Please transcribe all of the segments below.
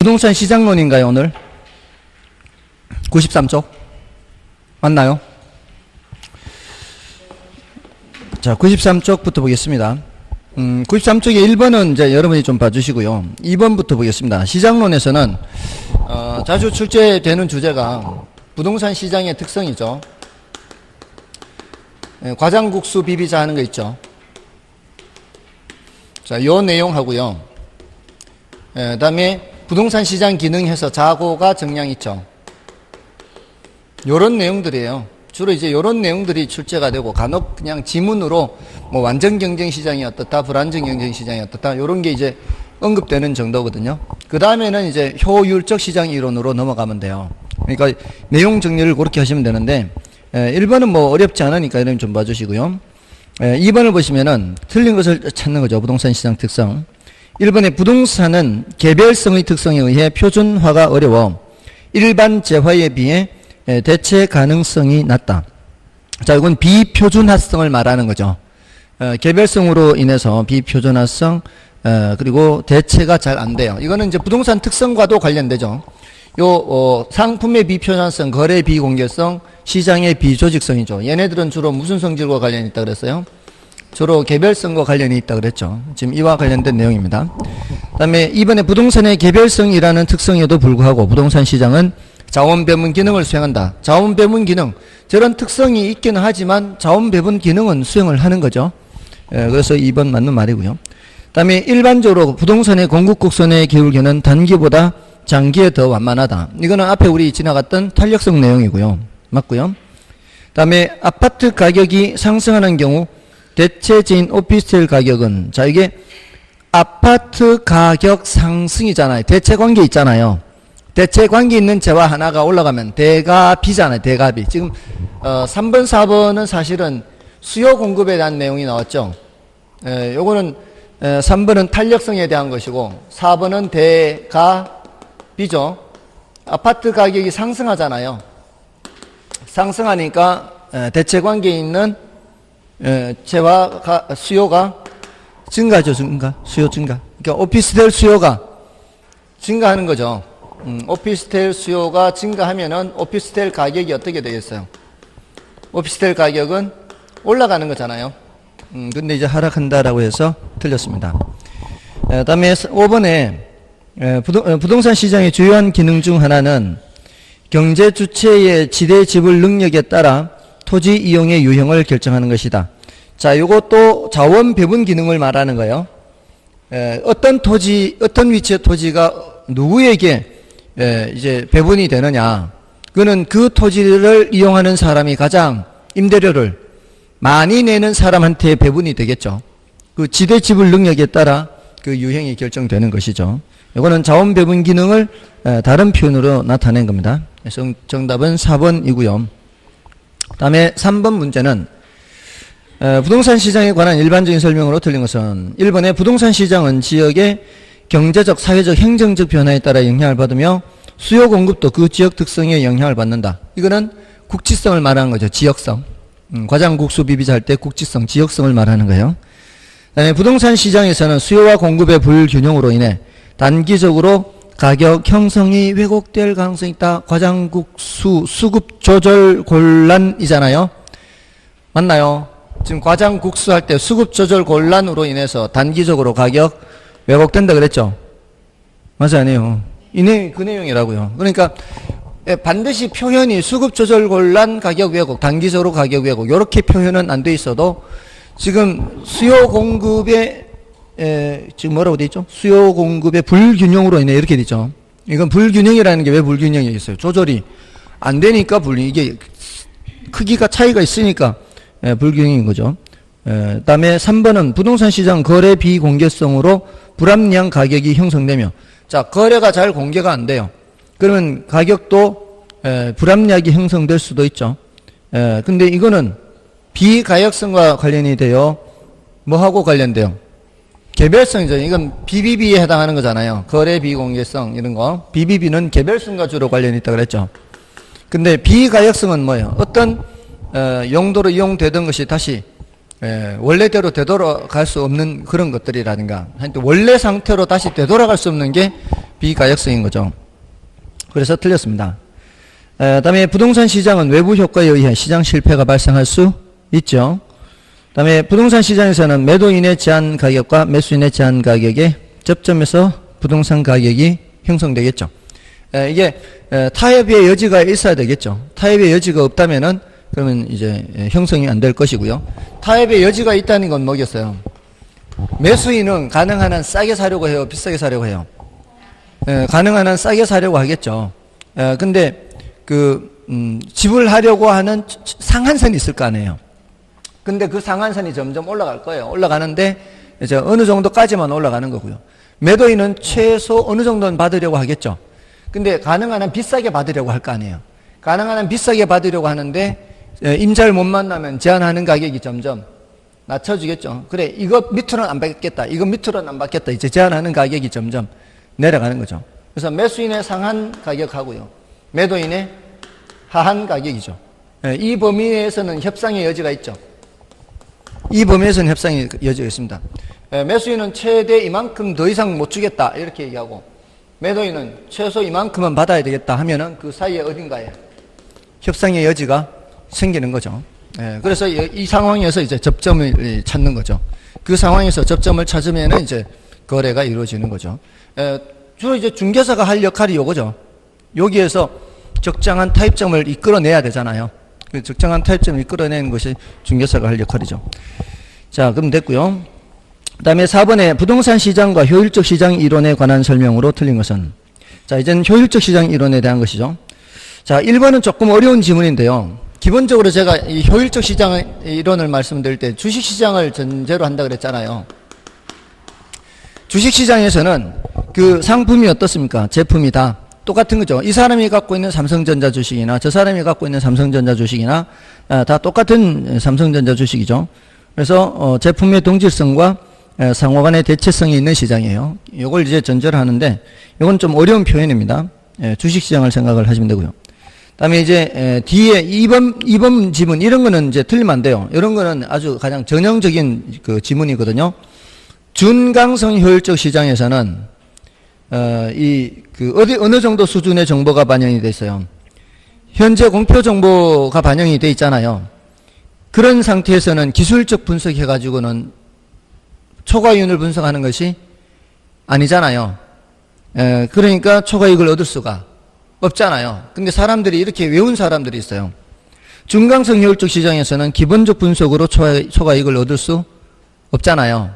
부동산 시장론인가요, 오늘? 93쪽? 맞나요? 자, 93쪽부터 보겠습니다. 93쪽에 1번은 이제 여러분이 좀 봐주시고요. 2번부터 보겠습니다. 시장론에서는, 자주 출제되는 주제가 부동산 시장의 특성이죠. 과장국수 비비자 하는 거 있죠. 자, 요 내용 하고요. 그 다음에 부동산 시장 기능해서 자고가 정량 있죠. 요런 내용들이에요. 주로 이제 요런 내용들이 출제가 되고 간혹 그냥 지문으로 뭐 완전 경쟁 시장이 어떻다, 불안정 경쟁 시장이 어떻다, 요런 게 이제 언급되는 정도거든요. 그 다음에는 이제 효율적 시장 이론으로 넘어가면 돼요. 그러니까 내용 정리를 그렇게 하시면 되는데, 1번은 뭐 어렵지 않으니까 이런 좀 봐주시고요. 2번을 보시면은 틀린 것을 찾는 거죠. 부동산 시장 특성. 1번에 부동산은 개별성의 특성에 의해 표준화가 어려워 일반 재화에 비해 대체 가능성이 낮다. 자, 이건 비표준화성을 말하는 거죠. 개별성으로 인해서 비표준화성, 그리고 대체가 잘 안 돼요. 이거는 이제 부동산 특성과도 관련되죠. 상품의 비표준화성, 거래 비공개성, 시장의 비조직성이죠. 얘네들은 주로 무슨 성질과 관련이 있다 그랬어요? 주로 개별성과 관련이 있다 그랬죠. 지금 이와 관련된 내용입니다. 그 다음에 이번에 부동산의 개별성이라는 특성에도 불구하고 부동산 시장은 자원배분 기능을 수행한다. 자원배분 기능, 저런 특성이 있기는 하지만 자원배분 기능은 수행을 하는 거죠. 그래서 2번 맞는 말이고요. 그 다음에 일반적으로 부동산의 공급곡선의 기울기는 단기보다 장기에 더 완만하다. 이거는 앞에 우리 지나갔던 탄력성 내용이고요. 맞고요. 그 다음에 아파트 가격이 상승하는 경우 대체지인 오피스텔 가격은, 자, 이게 아파트 가격 상승이잖아요. 대체 관계 있잖아요. 대체 관계 있는 재화 하나가 올라가면 대가비잖아요. 대가비. 지금 3번, 4번은 사실은 수요 공급에 대한 내용이 나왔죠. 요거는 3번은 탄력성에 대한 것이고 4번은 대가비죠. 아파트 가격이 상승하잖아요. 상승하니까 대체 관계에 있는 재화 수요가 증가죠. 수요 증가. 그러니까 오피스텔 수요가 증가하는 거죠. 오피스텔 수요가 증가하면은 오피스텔 가격이 어떻게 되겠어요? 오피스텔 가격은 올라가는 거잖아요. 근데 이제 하락한다라고 해서 틀렸습니다. 다음에 5번에 부동산 시장의 주요한 기능 중 하나는 경제 주체의 지대 지불 능력에 따라 토지 이용의 유형을 결정하는 것이다. 자, 요것도 자원 배분 기능을 말하는 거예요. 어떤 토지, 어떤 위치의 토지가 누구에게 이제 배분이 되느냐. 그거는 그 토지를 이용하는 사람이 가장 임대료를 많이 내는 사람한테 배분이 되겠죠. 그 지대 지불 능력에 따라 그 유형이 결정되는 것이죠. 이거는 자원 배분 기능을 다른 표현으로 나타낸 겁니다. 그래서 정답은 4번이고요. 다음에 3번 문제는 부동산 시장에 관한 일반적인 설명으로 틀린 것은 1번에 부동산 시장은 지역의 경제적, 사회적, 행정적 변화에 따라 영향을 받으며 수요 공급도 그 지역 특성에 영향을 받는다. 이거는 국지성을 말하는 거죠. 지역성. 과장국수 비비자 할 때 국지성, 지역성을 말하는 거예요. 그다음에 부동산 시장에서는 수요와 공급의 불균형으로 인해 단기적으로 가격 형성이 왜곡될 가능성이 있다. 과장국수 수급 조절 곤란이잖아요. 맞나요? 지금 과장국수 할 때 수급 조절 곤란으로 인해서 단기적으로 가격 왜곡된다 그랬죠? 맞아, 아니에요. 그 내용이라고요. 그러니까 반드시 표현이 수급 조절 곤란 가격 왜곡, 단기적으로 가격 왜곡 이렇게 표현은 안 돼 있어도 지금 수요 공급의 지금 뭐라고 돼 있죠? 수요 공급의 불균형으로 인해 이렇게 되죠. 이건 불균형이라는 게 왜 불균형이 있어요? 조절이 안 되니까 이게 크기가 차이가 있으니까 불균형인 거죠. 그다음에 3번은 부동산 시장 거래 비공개성으로 불합리한 가격이 형성되며, 자, 거래가 잘 공개가 안 돼요. 그러면 가격도 불합리하게 형성될 수도 있죠. 근데 이거는 비가역성과 관련이 돼요. 뭐하고 관련돼요? 개별성이죠. 이건 BBB에 해당하는 거잖아요. 거래 비공개성 이런 거. BBB는 개별성과 주로 관련이 있다고 그랬죠. 근데 비가역성은 뭐예요? 어떤 용도로 이용되던 것이 다시 원래대로 되돌아갈 수 없는 그런 것들이라든가 하여튼 원래 상태로 다시 되돌아갈 수 없는 게 비가역성인 거죠. 그래서 틀렸습니다. 다음에 부동산 시장은 외부 효과에 의해 시장 실패가 발생할 수 있죠. 다음에 부동산 시장에서는 매도인의 제한 가격과 매수인의 제한 가격의 접점에서 부동산 가격이 형성되겠죠. 이게 타협의 여지가 있어야 되겠죠. 타협의 여지가 없다면은 그러면 이제 형성이 안 될 것이고요. 타협의 여지가 있다는 건 뭐겠어요? 매수인은 가능한 한 싸게 사려고 해요? 비싸게 사려고 해요? 가능한 한 싸게 사려고 하겠죠. 근데 지불하려고 하는 상한선이 있을 거 아니에요. 근데 그 상한선이 점점 올라갈 거예요. 올라가는데 이제 어느 정도까지만 올라가는 거고요. 매도인은 최소 어느 정도는 받으려고 하겠죠. 근데 가능한 한 비싸게 받으려고 할 거 아니에요. 가능한 한 비싸게 받으려고 하는데 임자를 못 만나면 제한하는 가격이 점점 낮춰지겠죠. 그래, 이거 밑으로는 안 받겠다. 이거 밑으로는 안 받겠다. 이제 제한하는 가격이 점점 내려가는 거죠. 그래서 매수인의 상한 가격하고요. 매도인의 하한 가격이죠. 이 범위에서는 협상의 여지가 있죠. 이 범위에서는 협상의 여지가 있습니다. 매수인은 최대 이만큼 더 이상 못 주겠다. 이렇게 얘기하고 매도인은 최소 이만큼은 받아야 되겠다 하면은 그 사이에 어딘가에 협상의 여지가 생기는 거죠. 그래서 이 상황에서 이제 접점을 찾는 거죠. 그 상황에서 접점을 찾으면은 이제 거래가 이루어지는 거죠. 주로 이제 중개사가 할 역할이 요거죠. 여기에서 적정한 타입점을 이끌어내야 되잖아요. 그 적정한 타입점을 이끌어내는 것이 중개사가 할 역할이죠. 자, 그럼 됐고요. 그 다음에 4번에 부동산 시장과 효율적 시장 이론에 관한 설명으로 틀린 것은? 자, 이제는 효율적 시장 이론에 대한 것이죠. 자, 1번은 조금 어려운 지문인데요. 기본적으로 제가 이 효율적 시장 이론을 말씀드릴 때 주식시장을 전제로 한다 그랬잖아요. 주식시장에서는 그 상품이 어떻습니까? 제품이 다 똑같은 거죠. 이 사람이 갖고 있는 삼성전자 주식이나 저 사람이 갖고 있는 삼성전자 주식이나 다 똑같은 삼성전자 주식이죠. 그래서 제품의 동질성과 상호간의 대체성이 있는 시장이에요. 이걸 이제 전제로 하는데 이건 좀 어려운 표현입니다. 주식시장을 생각을 하시면 되고요. 다음에 이제 뒤에 2번 지문 이런 거는 이제 틀리면 안 돼요. 이런 거는 아주 가장 전형적인 그 지문이거든요. 준강성 효율적 시장에서는 어느 정도 수준의 정보가 반영이 돼 있어요. 현재 공표 정보가 반영이 돼 있잖아요. 그런 상태에서는 기술적 분석해 가지고는 초과이윤을 분석하는 것이 아니잖아요. 그러니까 초과이익을 얻을 수가 없잖아요. 근데 사람들이 이렇게 외운 사람들이 있어요. 중강성 효율적 시장에서는 기본적 분석으로 초과이익을 얻을 수 없잖아요.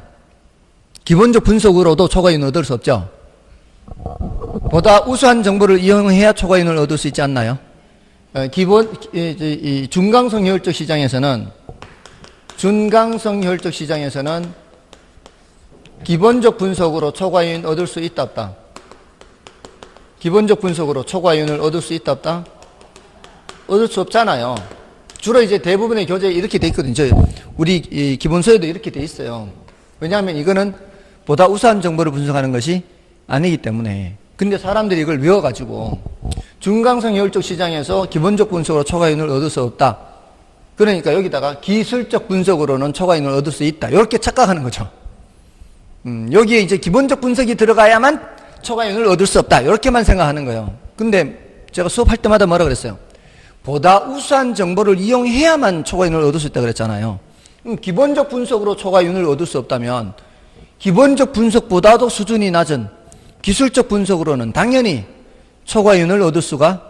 기본적 분석으로도 초과이익을 얻을 수 없죠. 보다 우수한 정보를 이용해야 초과이익을 얻을 수 있지 않나요? 중강성 효율적 시장에서는 기본적 분석으로 초과이익을 얻을 수 있다 없다? 기본적 분석으로 초과이윤을 얻을 수 있다 없다? 얻을 수 없잖아요. 주로 이제 대부분의 교재에 이렇게 돼 있거든요. 우리 기본서에도 이렇게 돼 있어요. 왜냐하면 이거는 보다 우수한 정보를 분석하는 것이 아니기 때문에. 근데 사람들이 이걸 외워가지고 중강성 효율적 시장에서 기본적 분석으로 초과이윤을 얻을 수 없다. 그러니까 여기다가 기술적 분석으로는 초과이윤을 얻을 수 있다. 이렇게 착각하는 거죠. 여기에 이제 기본적 분석이 들어가야만 초과이익을 얻을 수 없다. 이렇게만 생각하는 거예요. 근데 제가 수업할 때마다 뭐라 그랬어요? 보다 우수한 정보를 이용해야만 초과이익을 얻을 수 있다 그랬잖아요. 기본적 분석으로 초과이익을 얻을 수 없다면 기본적 분석보다도 수준이 낮은 기술적 분석으로는 당연히 초과이익을 얻을 수가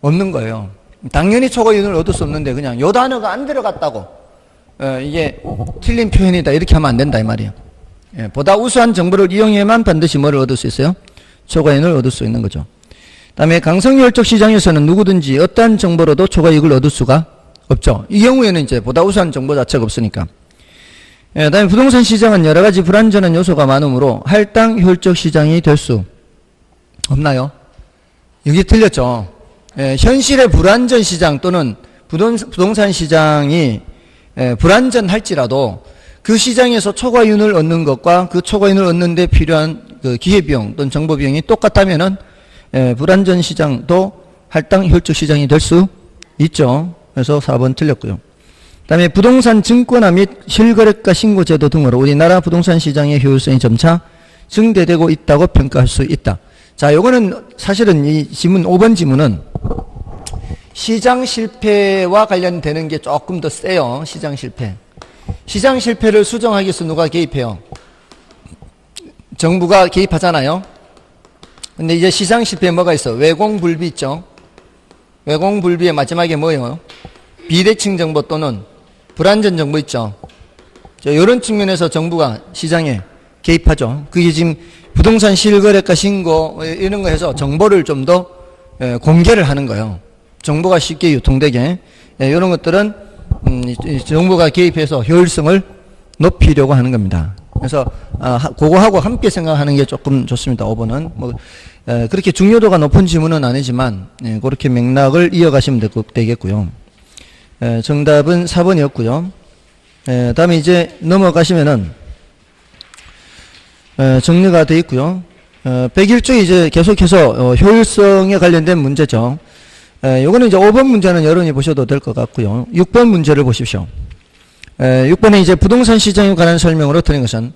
없는 거예요. 당연히 초과이익을 얻을 수 없는데 그냥 요 단어가 안 들어갔다고 이게 틀린 표현이다 이렇게 하면 안 된다 이 말이에요. 보다 우수한 정보를 이용해야만 반드시 뭐를 얻을 수 있어요? 초과이익을 얻을 수 있는 거죠. 다음에 강성효율적 시장에서는 누구든지 어떠한 정보로도 초과이익을 얻을 수가 없죠. 이 경우에는 이제 보다 우수한 정보 자체가 없으니까. 다음에 부동산 시장은 여러 가지 불안전한 요소가 많으므로 할당 효율적 시장이 될 수 없나요? 여기 틀렸죠. 현실의 불안전 시장 또는 부동산 시장이 불안전할지라도 그 시장에서 초과이윤을 얻는 것과 그 초과이윤을 얻는 데 필요한 그 기회비용 또는 정보비용이 똑같다면은 불안전 시장도 할당 효율적 시장이 될 수 있죠. 그래서 4번 틀렸고요. 그다음에 부동산 증권화 및 실거래가 신고 제도 등으로 우리나라 부동산 시장의 효율성이 점차 증대되고 있다고 평가할 수 있다. 자, 요거는 사실은 이 지문 5번 지문은 시장 실패와 관련되는 게 조금 더 세요. 시장 실패. 시장 실패를 수정하기 위해서 누가 개입해요? 정부가 개입하잖아요. 근데 이제 시장 실패에 뭐가 있어? 외공불비 있죠? 외공불비의 마지막에 뭐예요? 비대칭 정보 또는 불완전 정보 있죠? 이런 측면에서 정부가 시장에 개입하죠. 그게 지금 부동산 실거래가 신고 이런 거 해서 정보를 좀 더 공개를 하는 거예요. 정보가 쉽게 유통되게. 이런 것들은 정부가 개입해서 효율성을 높이려고 하는 겁니다. 그래서 그거하고 함께 생각하는 게 조금 좋습니다. 5번은 뭐 그렇게 중요도가 높은 지문은 아니지만 그렇게 맥락을 이어가시면 되겠고요. 정답은 4번이었고요. 다음에 이제 넘어가시면은 정리가 되어 있고요. 101조 이제 계속해서 효율성에 관련된 문제죠. 요거는 이제 5번 문제는 여러분이 보셔도 될 것 같고요. 6번 문제를 보십시오. 6번에 이제 부동산 시장에 관한 설명으로 드린 것은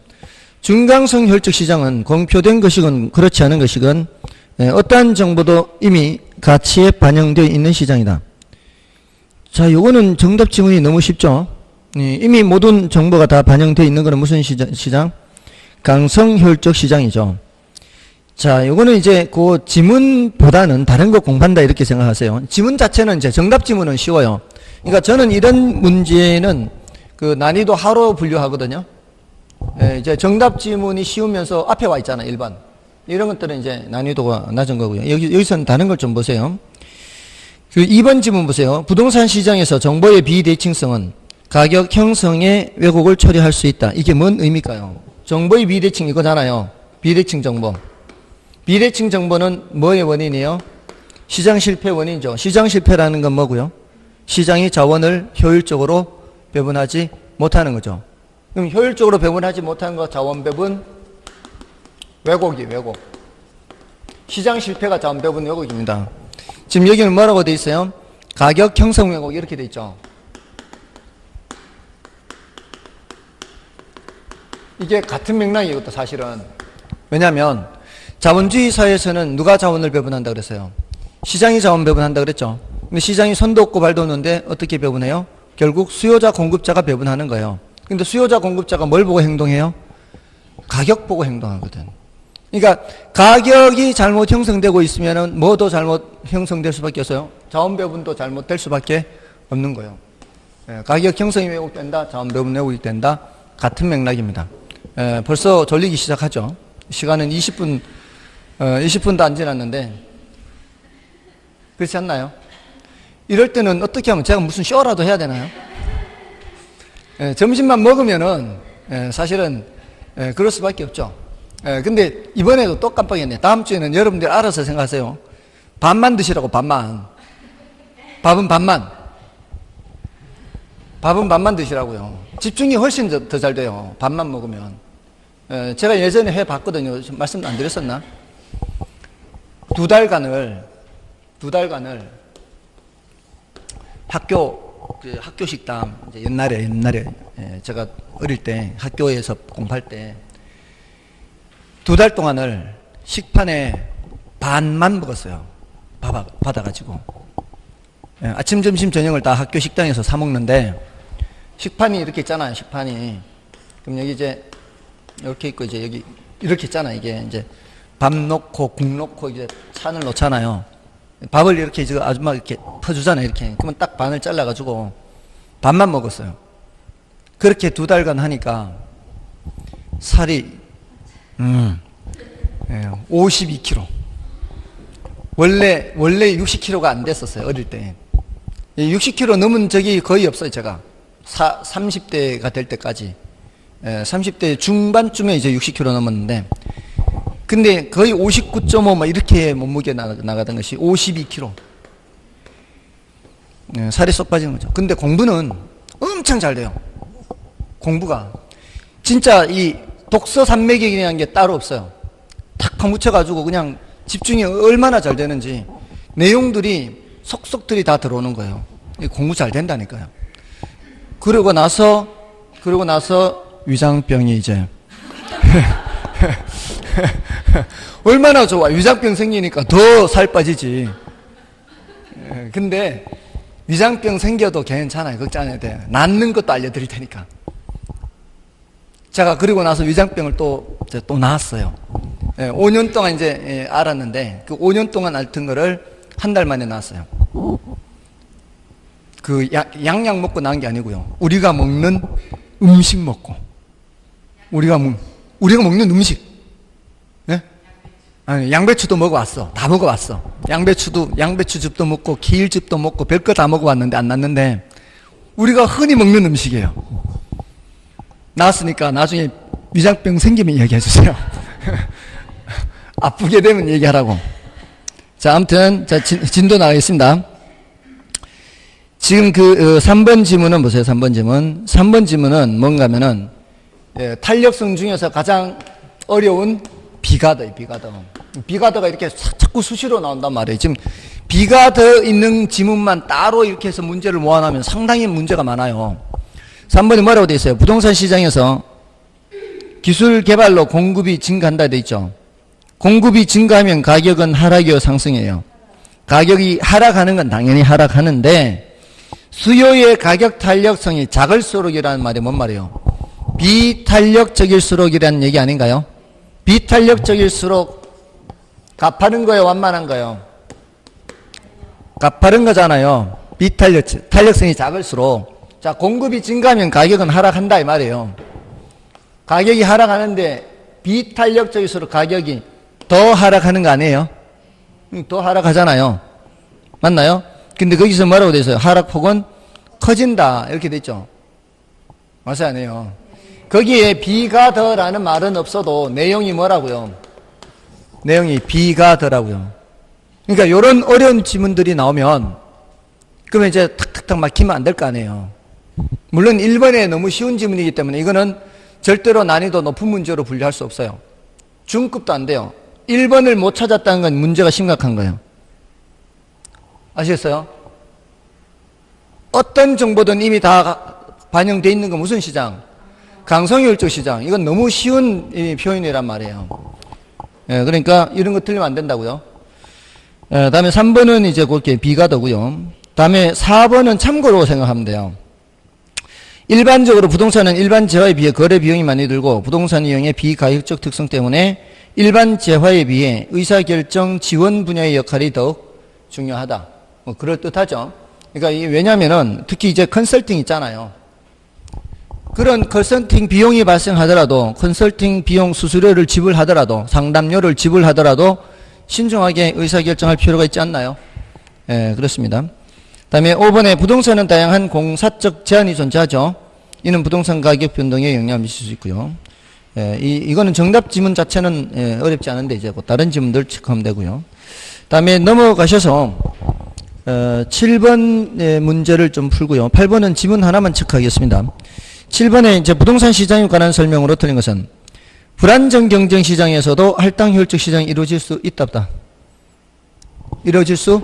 중간성 혈적 시장은 공표된 것이건 그렇지 않은 것이건 어떠한 정보도 이미 가치에 반영되어 있는 시장이다. 자, 요거는 정답 지문이 너무 쉽죠. 이미 모든 정보가 다 반영되어 있는 것은 무슨 시장? 강성혈적 시장이죠. 자, 요거는 이제 그 지문보다는 다른 거 공부한다 이렇게 생각하세요. 지문 자체는 이제 정답 지문은 쉬워요. 그러니까 저는 이런 문제는 그 난이도 하로 분류하거든요. 이제 정답 지문이 쉬우면서 앞에 와 있잖아요. 1번. 이런 것들은 이제 난이도가 낮은 거고요. 여기서는 다른 걸 좀 보세요. 그 2번 지문 보세요. 부동산 시장에서 정보의 비대칭성은 가격 형성의 왜곡을 처리할 수 있다. 이게 뭔 의미일까요? 정보의 비대칭 이거잖아요. 비대칭 정보. 비대칭 정보는 뭐의 원인이에요? 시장 실패 원인이죠. 시장 실패라는 건 뭐고요? 시장이 자원을 효율적으로 배분하지 못하는 거죠. 그럼 효율적으로 배분하지 못하는 거 자원 배분 왜곡이 왜곡. 시장 실패가 자원 배분 왜곡입니다. 지금 여기는 뭐라고 돼 있어요? 가격 형성 왜곡 이렇게 돼 있죠. 이게 같은 맥락이거든 사실은. 왜냐하면 자본주의 사회에서는 누가 자원을 배분한다 그랬어요? 시장이 자원 배분한다 그랬죠. 근데 시장이 손도 없고 발도 없는데 어떻게 배분해요? 결국 수요자 공급자가 배분하는 거예요. 근데 수요자 공급자가 뭘 보고 행동해요? 가격 보고 행동하거든. 그러니까 가격이 잘못 형성되고 있으면 뭐도 잘못 형성될 수밖에 없어요? 자원 배분도 잘못될 수밖에 없는 거예요. 가격 형성이 왜곡된다, 자원 배분 왜곡이 된다. 같은 맥락입니다. 벌써 졸리기 시작하죠. 시간은 20분도 안 지났는데 그렇지 않나요? 이럴 때는 어떻게 하면 제가 무슨 쇼라도 해야 되나요? 점심만 먹으면은 사실은 그럴 수밖에 없죠. 근데 이번에도 또 깜빡했네. 다음 주에는 여러분들 알아서 생각하세요. 반만 드시라고. 반만. 밥은 반만. 밥은 반만 드시라고요. 집중이 훨씬 더 잘 돼요. 밥만 먹으면. 제가 예전에 해봤거든요. 말씀 안 드렸었나? 두 달간을 학교 식당, 이제 옛날에 제가 어릴 때 학교에서 공부할 때 두 달 동안을 식판에 반만 먹었어요. 밥 받아가지고. 아침, 점심, 저녁을 다 학교 식당에서 사 먹는데 식판이 이렇게 있잖아요. 식판이. 그럼 여기 이제 이렇게 있고 이제 여기 이렇게 있잖아요. 이게 이제 밥 넣고 국 넣고 이제 찬을 놓잖아요. 밥을 이렇게 지금 아줌마가 이렇게 퍼주잖아요. 이렇게. 그러면 딱 반을 잘라가지고 반만 먹었어요. 그렇게 두 달간 하니까 살이 52kg. 원래 60kg가 안 됐었어요. 어릴 때. 60kg 넘은 적이 거의 없어요. 제가 30대가 될 때까지. 30대 중반쯤에 이제 60kg 넘었는데, 근데 거의 59.5 막 이렇게 몸무게 나가던 것이 52kg. 살이 쏙 빠지는 거죠. 근데 공부는 엄청 잘 돼요. 공부가. 진짜 이 독서 산매경이라는 게 따로 없어요. 탁 파묻혀가지고 그냥 집중이 얼마나 잘 되는지 내용들이 속속들이 다 들어오는 거예요. 공부 잘 된다니까요. 그러고 나서 위장병이 이제 얼마나 좋아. 위장병 생기니까 더 살 빠지지. 근데 위장병 생겨도 괜찮아요. 걱정 안 해도 돼요. 낫는 것도 알려드릴 테니까. 제가 그리고 나서 위장병을 또 나았어요. 5년 동안 이제 알았는데 그 5년 동안 앓던 거를 한 달 만에 나았어요. 그 양약 먹고 나은 게 아니고요. 우리가 먹는 음식 먹고 우리가 먹는 음식. 예? 아니, 양배추도 먹어왔어. 다 먹어왔어. 양배추즙도 먹고 기일즙도 먹고 별거 다 먹어왔는데 안 났는데 우리가 흔히 먹는 음식이에요. 나왔으니까 나중에 위장병 생기면 얘기해 주세요. 아프게 되면 얘기하라고. 자, 아무튼 자 진도 나가겠습니다. 지금 그 3번 지문은 보세요. 3번 지문. 3번 지문은 뭔가 하면은 탄력성 중에서 가장 어려운 비가더예요. 비가더가 이렇게 자꾸 수시로 나온단 말이에요. 지금 비가더 있는 지문만 따로 이렇게 해서 문제를 모아놓으면 상당히 문제가 많아요. 3번이 뭐라고 되어 있어요? 부동산 시장에서 기술 개발로 공급이 증가한다 되어 있죠. 공급이 증가하면 가격은 하락이요 상승이에요. 가격이 하락하는 건 당연히 하락하는데 수요의 가격 탄력성이 작을수록이라는 말이 뭔 말이에요? 비탄력적일수록이라는 얘기 아닌가요? 비탄력적일수록 가파른 거예요, 완만한 거예요? 가파른 거잖아요. 탄력성이 작을수록. 자, 공급이 증가하면 가격은 하락한다 이 말이에요. 가격이 하락하는데 비탄력적일수록 가격이 더 하락하는 거 아니에요? 더 하락하잖아요. 맞나요? 근데 거기서 뭐라고 되어 있어요? 하락폭은 커진다 이렇게 돼 있죠. 맞아요, 아니에요? 거기에 비가 더라는 말은 없어도 내용이 뭐라고요? 내용이 비가 더라고요. 그러니까 이런 어려운 지문들이 나오면 그러면 이제 탁탁탁 막히면 안 될 거 아니에요. 물론 1번에 너무 쉬운 지문이기 때문에 이거는 절대로 난이도 높은 문제로 분류할 수 없어요. 중급도 안 돼요. 1번을 못 찾았다는 건 문제가 심각한 거예요. 아시겠어요? 어떤 정보든 이미 다 반영되어 있는 건 무슨 시장? 강성효율적 시장. 이건 너무 쉬운 표현이란 말이에요. 그러니까 이런 거 틀리면 안 된다고요. 다음에 3번은 이제 그렇게 비가더고요. 다음에 4번은 참고로 생각하면 돼요. 일반적으로 부동산은 일반 재화에 비해 거래 비용이 많이 들고 부동산 이용의 비가격적 특성 때문에 일반 재화에 비해 의사결정 지원 분야의 역할이 더욱 중요하다. 뭐 그럴듯하죠. 그러니까 왜냐면은 특히 이제 컨설팅 있잖아요. 그런 컨설팅 비용이 발생하더라도 컨설팅 비용 수수료를 지불하더라도 상담료를 지불하더라도 신중하게 의사결정할 필요가 있지 않나요? 예, 그렇습니다. 다음에 5번에 부동산은 다양한 공사적 제한이 존재하죠. 이는 부동산 가격 변동에 영향을 미칠 수 있고요. 예, 이거는 정답 지문 자체는 어렵지 않은데 이제 다른 지문들 체크하면 되고요. 다음에 넘어가셔서 7번 문제를 좀 풀고요. 8번은 지문 하나만 체크하겠습니다. 7번에 이제 부동산 시장에 관한 설명으로 틀린 것은 불안정 경쟁 시장에서도 할당 효율적 시장이 이루어질 수 있다 없다? 이루어질 수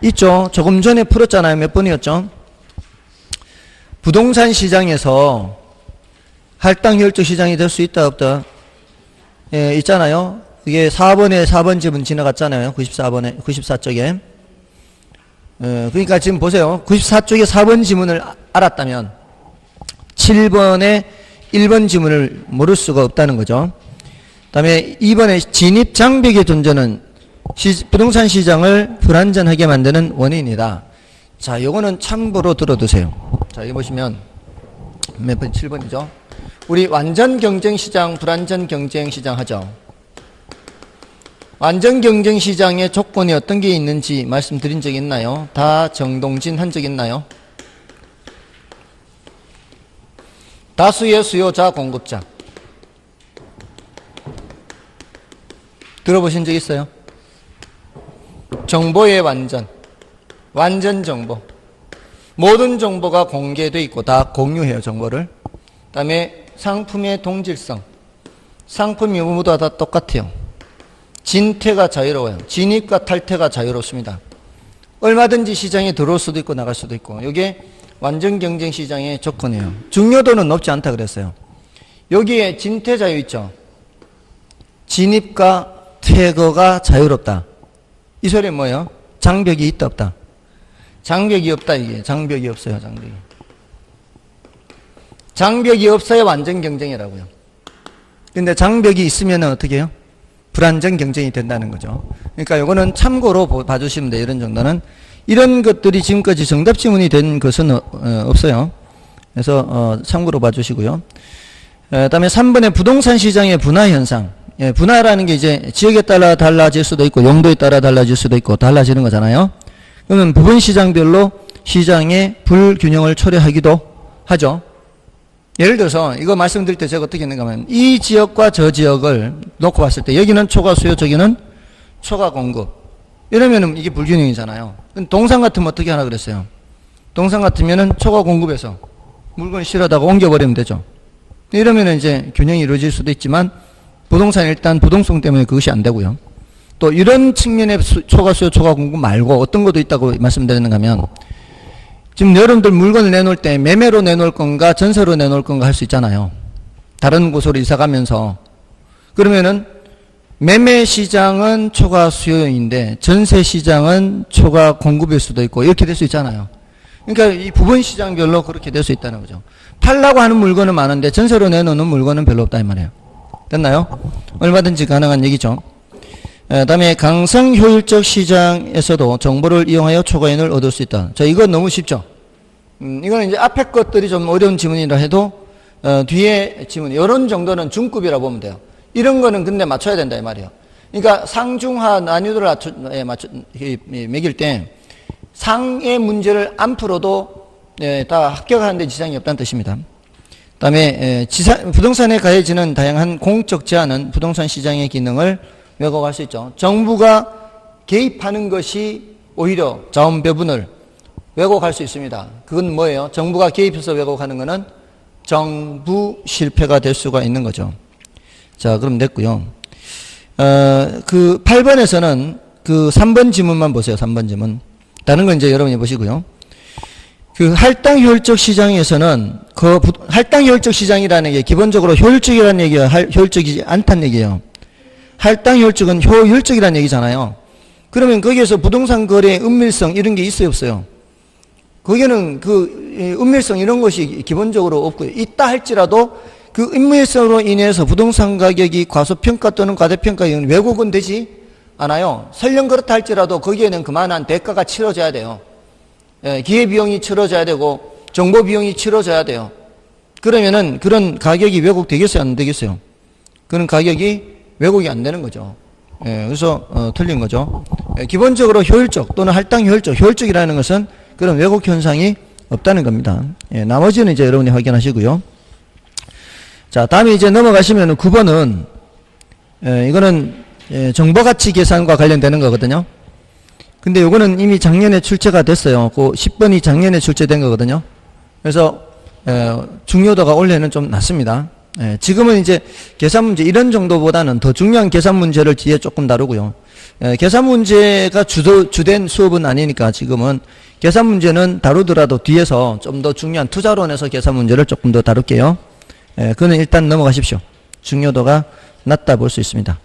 있죠. 조금 전에 풀었잖아요. 몇 번이었죠? 부동산 시장에서 할당 효율적 시장이 될 수 있다 없다? 예, 있잖아요. 이게 4번에 4번 지문 지나갔잖아요. 94쪽에. 그러니까 지금 보세요. 94쪽에 4번 지문을 알았다면 7번에 1번 지문을 모를 수가 없다는 거죠. 다음에 2번에 진입 장벽의 존재는 부동산 시장을 불안전하게 만드는 원인이다. 자, 요거는 참고로 들어두세요. 자, 여기 보시면 몇 번? 7번이죠. 우리 완전 경쟁 시장, 불안전 경쟁 시장 하죠. 완전 경쟁 시장의 조건이 어떤 게 있는지 말씀드린 적 있나요? 다 정동진 한 적 있나요? 다수의 수요자, 공급자. 들어보신 적 있어요? 정보의 완전 정보. 모든 정보가 공개되어 있고 다 공유해요, 정보를. 그 다음에 상품의 동질성. 상품이 모두 다 똑같아요. 진퇴가 자유로워요. 진입과 탈퇴가 자유롭습니다. 얼마든지 시장에 들어올 수도 있고 나갈 수도 있고. 이게 완전 경쟁 시장의 조건이에요. 중요도는 높지 않다 그랬어요. 여기에 진퇴자유 있죠. 진입과 퇴거가 자유롭다. 이 소리는 뭐예요? 장벽이 있다 없다? 장벽이 없다. 이게 장벽이 없어요. 장벽이 없어야 완전 경쟁이라고요. 근데 장벽이 있으면 어떻게 해요? 불완전 경쟁이 된다는 거죠. 그러니까 요거는 참고로 봐주시면 돼요. 이런 정도는. 이런 것들이 지금까지 정답 지문이 된 것은 없어요. 그래서 참고로 봐주시고요. 그다음에 3번에 부동산 시장의 분화 현상. 예, 분화라는 게 이제 지역에 따라 달라질 수도 있고 용도에 따라 달라질 수도 있고 달라지는 거잖아요. 그러면 부분 시장별로 시장의 불균형을 초래하기도 하죠. 예를 들어서 이거 말씀드릴 때 제가 어떻게 했는가 하면 이 지역과 저 지역을 놓고 봤을 때 여기는 초과 수요, 저기는 초과 공급. 이러면은 이게 불균형이잖아요. 동산 같으면 어떻게 하나 그랬어요? 동산 같으면은 초과 공급에서 물건을 실어다가 옮겨버리면 되죠. 이러면은 이제 균형이 이루어질 수도 있지만 부동산 일단 부동성 때문에 그것이 안 되고요. 또 이런 측면의 초과 수요, 초과 공급 말고 어떤 것도 있다고 말씀드리는가 하면 지금 여러분들 물건을 내놓을 때 매매로 내놓을 건가 전세로 내놓을 건가 할 수 있잖아요. 다른 곳으로 이사 가면서. 그러면은 매매 시장은 초과 수요인데 전세 시장은 초과 공급일 수도 있고 이렇게 될 수 있잖아요. 그러니까 이 부분 시장별로 그렇게 될 수 있다는 거죠. 팔라고 하는 물건은 많은데 전세로 내놓는 물건은 별로 없다 이 말이에요. 됐나요? 얼마든지 가능한 얘기죠. 다음에 강성 효율적 시장에서도 정보를 이용하여 초과인을 얻을 수 있다. 자, 이건 너무 쉽죠. 이거는 이제 앞에 것들이 좀 어려운 지문이라 해도 뒤에 지문 이런 정도는 중급이라 보면 돼요. 이런 거는 근데 맞춰야 된다 이 말이에요. 그러니까 상중하 난이도를 매길 때 상의 문제를 안 풀어도 다 합격하는 데 지장이 없다는 뜻입니다. 그다음에 부동산에 가해지는 다양한 공적 제한은 부동산 시장의 기능을 왜곡할 수 있죠. 정부가 개입하는 것이 오히려 자원 배분을 왜곡할 수 있습니다. 그건 뭐예요? 정부가 개입해서 왜곡하는 것은 정부 실패가 될 수가 있는 거죠. 자, 그럼 됐고요. 그 8번에서는 그 3번 지문만 보세요. 3번 지문. 다른 건 이제 여러분이 보시고요. 그 할당 효율적 시장에서는 그 할당 효율적 시장이라는 게 기본적으로 효율적이라는 얘기가 효율적이지 않다는 얘기예요. 할당 효율적은 효율적이라는 얘기잖아요. 그러면 거기에서 부동산 거래 은밀성 이런 게 있어요, 없어요? 거기는 그 은밀성 이런 것이 기본적으로 없고요. 있다 할지라도 그 은밀성으로 인해서 부동산 가격이 과소평가 또는 과대평가 왜곡은 되지 않아요. 설령 그렇다 할지라도 거기에는 그만한 대가가 치러져야 돼요. 기회비용이 치러져야 되고 정보비용이 치러져야 돼요. 그러면은 그런 가격이 왜곡되겠어요? 안 되겠어요? 그런 가격이 왜곡이 안 되는 거죠. 그래서 틀린 거죠. 기본적으로 효율적 또는 할당 효율적이라는 것은 그런 왜곡 현상이 없다는 겁니다. 나머지는 이제 여러분이 확인하시고요. 자, 다음에 이제 넘어가시면 9번은 이거는 정보가치 계산과 관련되는 거거든요. 근데 요거는 이미 작년에 출제가 됐어요. 그 10번이 작년에 출제된 거거든요. 그래서 중요도가 올해는 좀 낮습니다. 지금은 이제 계산 문제 이런 정도보다는 더 중요한 계산 문제를 뒤에 조금 다루고요. 계산 문제가 주된 수업은 아니니까 지금은 계산 문제는 다루더라도 뒤에서 좀 더 중요한 투자론에서 계산 문제를 조금 더 다룰게요. 그거는 일단 넘어가십시오. 중요도가 낮다 볼 수 있습니다.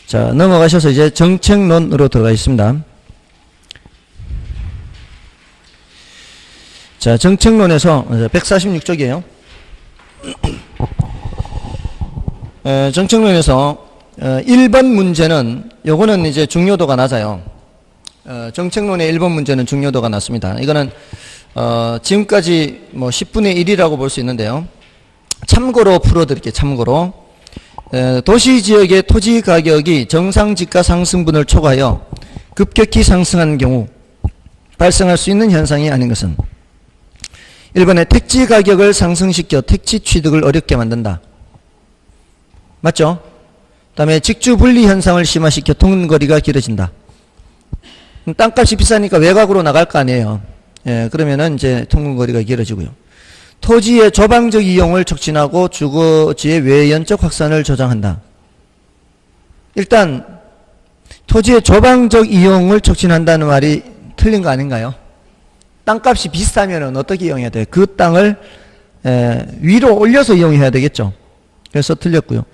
자, 넘어가셔서 이제 정책론으로 들어가겠습니다. 자, 정책론에서 146쪽이에요. 정책론에서 1번 문제는 요거는 이제 중요도가 낮아요. 정책론의 1번 문제는 중요도가 낮습니다. 이거는 지금까지 뭐 10분의 1이라고 볼 수 있는데요. 참고로 풀어드릴게요. 참고로 도시 지역의 토지 가격이 정상지가 상승분을 초과하여 급격히 상승한 경우 발생할 수 있는 현상이 아닌 것은 1번에 택지 가격을 상승시켜 택지 취득을 어렵게 만든다. 맞죠? 그 다음에 직주 분리 현상을 심화시켜 통근거리가 길어진다. 땅값이 비싸니까 외곽으로 나갈 거 아니에요. 그러면은 이제 통근거리가 길어지고요. 토지의 조방적 이용을 촉진하고 주거지의 외연적 확산을 조장한다. 일단 토지의 조방적 이용을 촉진한다는 말이 틀린 거 아닌가요? 땅값이 비싸면 어떻게 이용해야 돼요? 그 땅을 위로 올려서 이용해야 되겠죠. 그래서 틀렸고요.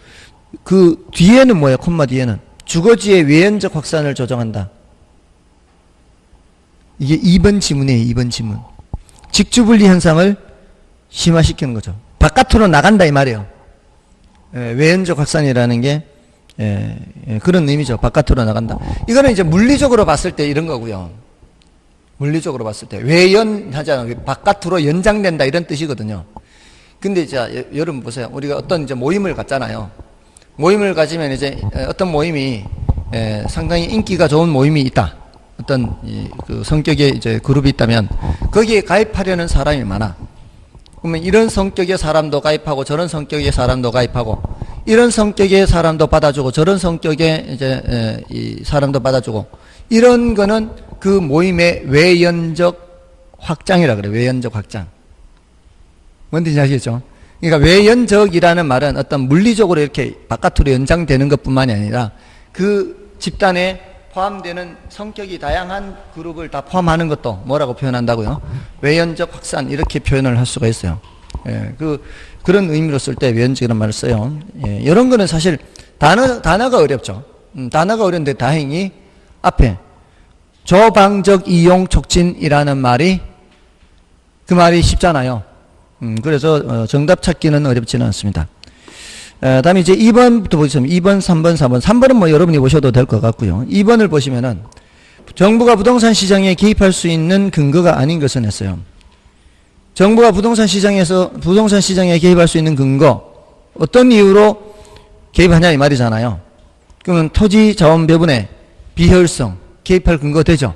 그 뒤에는 뭐예요? 콤마 뒤에는 주거지의 외연적 확산을 조정한다. 이게 2번 지문이에요. 2번 지문. 직주분리 현상을 심화시키는 거죠. 바깥으로 나간다 이 말이에요. 외연적 확산이라는 게 그런 의미죠. 바깥으로 나간다. 이거는 이제 물리적으로 봤을 때 이런 거고요. 물리적으로 봤을 때 외연하잖아요. 바깥으로 연장된다 이런 뜻이거든요. 근데 이제 여러분 보세요. 우리가 어떤 이제 모임을 갖잖아요. 모임을 가지면 이제 어떤 모임이 상당히 인기가 좋은 모임이 있다. 어떤 그 성격의 이제 그룹이 있다면 거기에 가입하려는 사람이 많아. 그러면 이런 성격의 사람도 가입하고 저런 성격의 사람도 가입하고 이런 성격의 사람도 받아주고 저런 성격의 이제 이 사람도 받아주고 이런 거는 그 모임의 외연적 확장이라 그래요. 외연적 확장. 뭔 뜻인지 아시겠죠? 그러니까 외연적이라는 말은 어떤 물리적으로 이렇게 바깥으로 연장되는 것뿐만이 아니라 그 집단에 포함되는 성격이 다양한 그룹을 다 포함하는 것도 뭐라고 표현한다고요? 외연적 확산 이렇게 표현을 할 수가 있어요. 그런 의미로 쓸 때 외연적이라는 말을 써요. 이런 거는 사실 단어가 어렵죠. 단어가 어려운데 다행히 앞에 조방적 이용 촉진이라는 말이 그 말이 쉽잖아요. 그래서 정답 찾기는 어렵지는 않습니다. 다음에 이제 2번부터 보시면 2번, 3번, 4번. 3번은 뭐 여러분이 보셔도 될 것 같고요. 2번을 보시면은 정부가 부동산 시장에 개입할 수 있는 근거가 아닌 것은 했어요. 정부가 부동산 시장에 개입할 수 있는 근거, 어떤 이유로 개입하냐 이 말이잖아요. 그러면 토지 자원 배분의 비효율성 개입할 근거 되죠.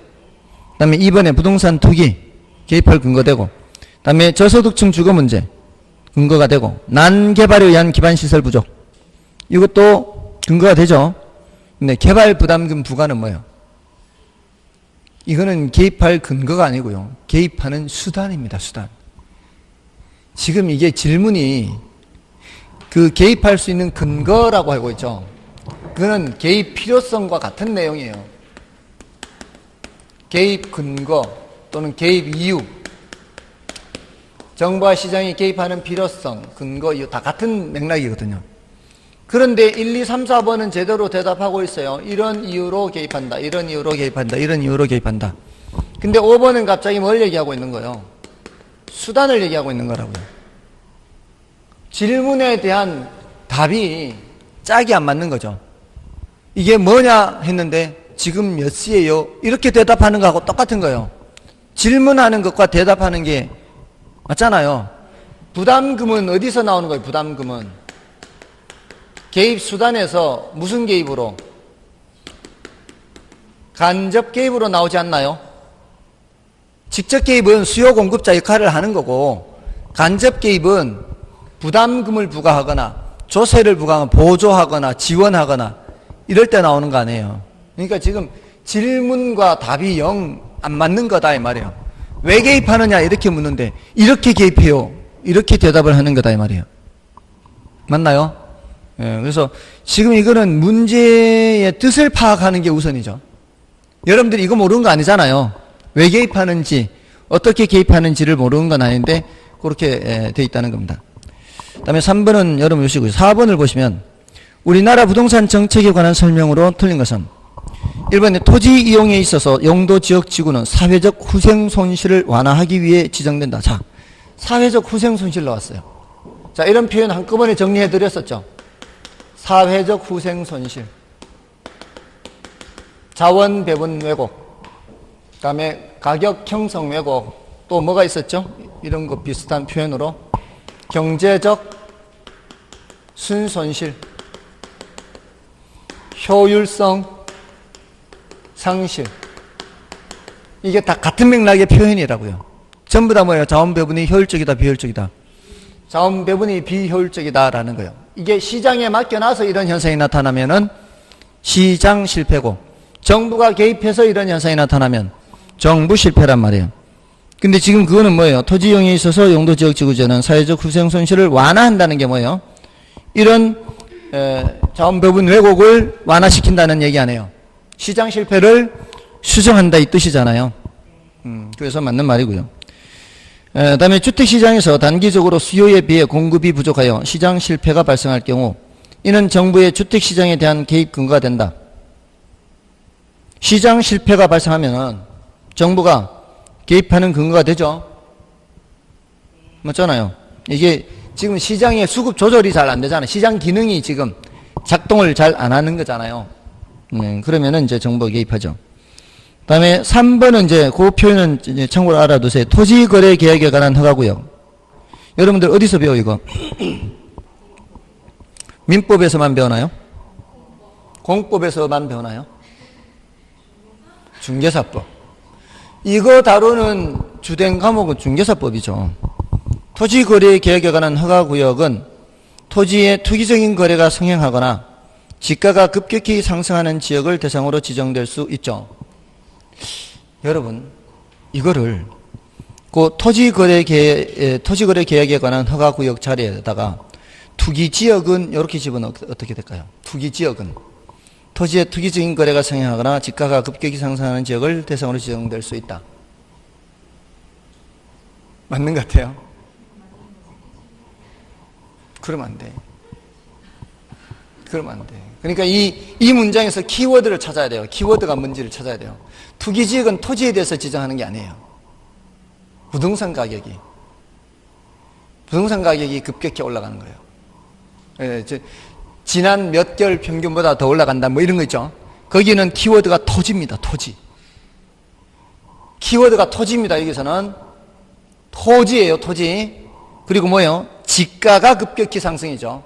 그 다음에 2번에 부동산 투기 개입할 근거 되고, 그 다음에 저소득층 주거 문제 근거가 되고, 난개발에 의한 기반시설 부족 이것도 근거가 되죠. 근데 개발 부담금 부과는 뭐예요? 이거는 개입할 근거가 아니고요. 개입하는 수단입니다. 수단. 지금 이게 질문이 그 개입할 수 있는 근거라고 하고 있죠. 그거는 개입 필요성과 같은 내용이에요. 개입 근거 또는 개입 이유. 정부와 시장이 개입하는 필요성, 근거, 이유 다 같은 맥락이거든요. 그런데 1, 2, 3, 4번은 제대로 대답하고 있어요. 이런 이유로 개입한다. 이런 이유로 개입한다. 이런 이유로 개입한다. 근데 5번은 갑자기 뭘 얘기하고 있는 거예요? 수단을 얘기하고 있는 거라고요. 질문에 대한 답이 짝이 안 맞는 거죠. 이게 뭐냐 했는데 지금 몇 시예요? 이렇게 대답하는 거하고 똑같은 거예요. 질문하는 것과 대답하는 게 맞잖아요. 부담금은 어디서 나오는 거예요? 부담금은 개입 수단에서 무슨 개입으로? 간접 개입으로 나오지 않나요? 직접 개입은 수요 공급자 역할을 하는 거고, 간접 개입은 부담금을 부과하거나 조세를 부과하거나 보조하거나 지원하거나 이럴 때 나오는 거 아니에요. 그러니까 지금 질문과 답이 영 안 맞는 거다 이 말이에요. 왜 개입하느냐 이렇게 묻는데 이렇게 개입해요. 이렇게 대답을 하는 거다 이 말이에요. 맞나요? 그래서 지금 이거는 문제의 뜻을 파악하는 게 우선이죠. 여러분들이 이거 모르는 거 아니잖아요. 왜 개입하는지 어떻게 개입하는지를 모르는 건 아닌데 그렇게 돼 있다는 겁니다. 그 다음에 3번은 여러분 보시고요. 4번을 보시면 우리나라 부동산 정책에 관한 설명으로 틀린 것은 1번에 토지 이용에 있어서 용도 지역 지구는 사회적 후생 손실을 완화하기 위해 지정된다. 자, 사회적 후생 손실 나왔어요. 자, 이런 표현 한꺼번에 정리해 드렸었죠. 사회적 후생 손실, 자원 배분 왜곡, 그 다음에 가격 형성 왜곡, 또 뭐가 있었죠? 이런 거 비슷한 표현으로 경제적 순손실, 효율성 상실. 이게 다 같은 맥락의 표현이라고요. 전부 다 뭐예요? 자원 배분이 효율적이다, 비효율적이다. 자원 배분이 비효율적이다라는 거예요. 이게 시장에 맡겨놔서 이런 현상이 나타나면은 시장 실패고, 정부가 개입해서 이런 현상이 나타나면 정부 실패란 말이에요. 근데 지금 그거는 뭐예요? 토지 이용에 있어서 용도 지역 지구제는 사회적 후생 손실을 완화한다는 게 뭐예요? 이런 자원 배분 왜곡을 완화시킨다는 얘기 아니에요. 시장 실패를 수정한다 이 뜻이잖아요. 그래서 맞는 말이고요. 다음에 주택시장에서 단기적으로 수요에 비해 공급이 부족하여 시장 실패가 발생할 경우 이는 정부의 주택시장에 대한 개입 근거가 된다. 시장 실패가 발생하면 정부가 개입하는 근거가 되죠. 맞잖아요. 이게 지금 시장의 수급 조절이 잘 안 되잖아요. 시장 기능이 지금 작동을 잘 안 하는 거잖아요. 그러면은 이제 정부가 개입하죠. 다음에 3번은 이제 그 표현은 이제 참고로 알아두세요. 토지거래 계약에 관한 허가구역. 여러분들 어디서 배워 이거? 민법에서만 배우나요? 공법에서만 배우나요? 중개사법. 이거 다루는 주된 과목은 중개사법이죠. 토지거래 계약에 관한 허가구역은 토지의 투기적인 거래가 성행하거나 지가가 급격히 상승하는 지역을 대상으로 지정될 수 있죠. 여러분, 이거를 그 토지거래 계약에 관한 허가구역 자리에다가 투기지역은 이렇게 집어넣으면 어떻게 될까요? 투기지역은 토지의 투기적인 거래가 성행하거나 지가가 급격히 상승하는 지역을 대상으로 지정될 수 있다. 맞는 것 같아요? 그러면 안 돼. 그러면 안 돼. 그러니까 이 문장에서 키워드를 찾아야 돼요. 키워드가 뭔지를 찾아야 돼요. 투기지역은 토지에 대해서 지정하는 게 아니에요. 부동산 가격이 급격히 올라가는 거예요. 예, 지난 몇 개월 평균보다 더 올라간다 뭐 이런 거 있죠. 거기는 키워드가 토지입니다. 토지. 키워드가 토지입니다. 여기서는 토지예요. 토지. 그리고 뭐예요? 지가가 급격히 상승이죠.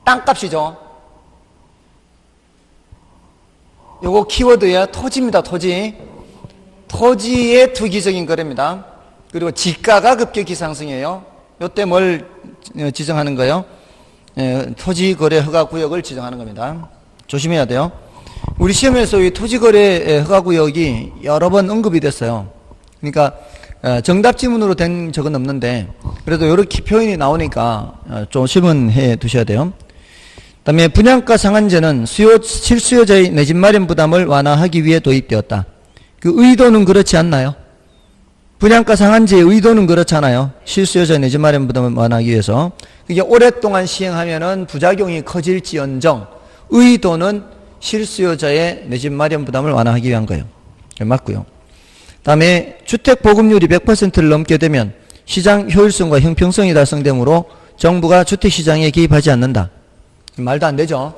땅값이죠. 요거 키워드야 토지입니다. 토지. 토지의 투기적인 거래입니다. 그리고 지가가 급격히 상승해요. 요때 뭘 지정하는 거예요? 토지거래 허가구역을 지정하는 겁니다. 조심해야 돼요. 우리 시험에서 이 토지거래 허가구역이 여러 번 언급이 됐어요. 그러니까 정답 지문으로 된 적은 없는데 그래도 이렇게 표현이 나오니까 조심은 해 두셔야 돼요. 그 다음에 분양가 상한제는 실수요자의 내 집 마련 부담을 완화하기 위해 도입되었다. 그 의도는 그렇지 않나요? 분양가 상한제의 의도는 그렇잖아요. 실수요자의 내 집 마련 부담을 완화하기 위해서. 그게 오랫동안 시행하면은 부작용이 커질지언정 의도는 실수요자의 내 집 마련 부담을 완화하기 위한 거예요. 맞고요. 다음에 주택 보급률이 100%를 넘게 되면 시장 효율성과 형평성이 달성되므로 정부가 주택시장에 개입하지 않는다. 말도 안 되죠.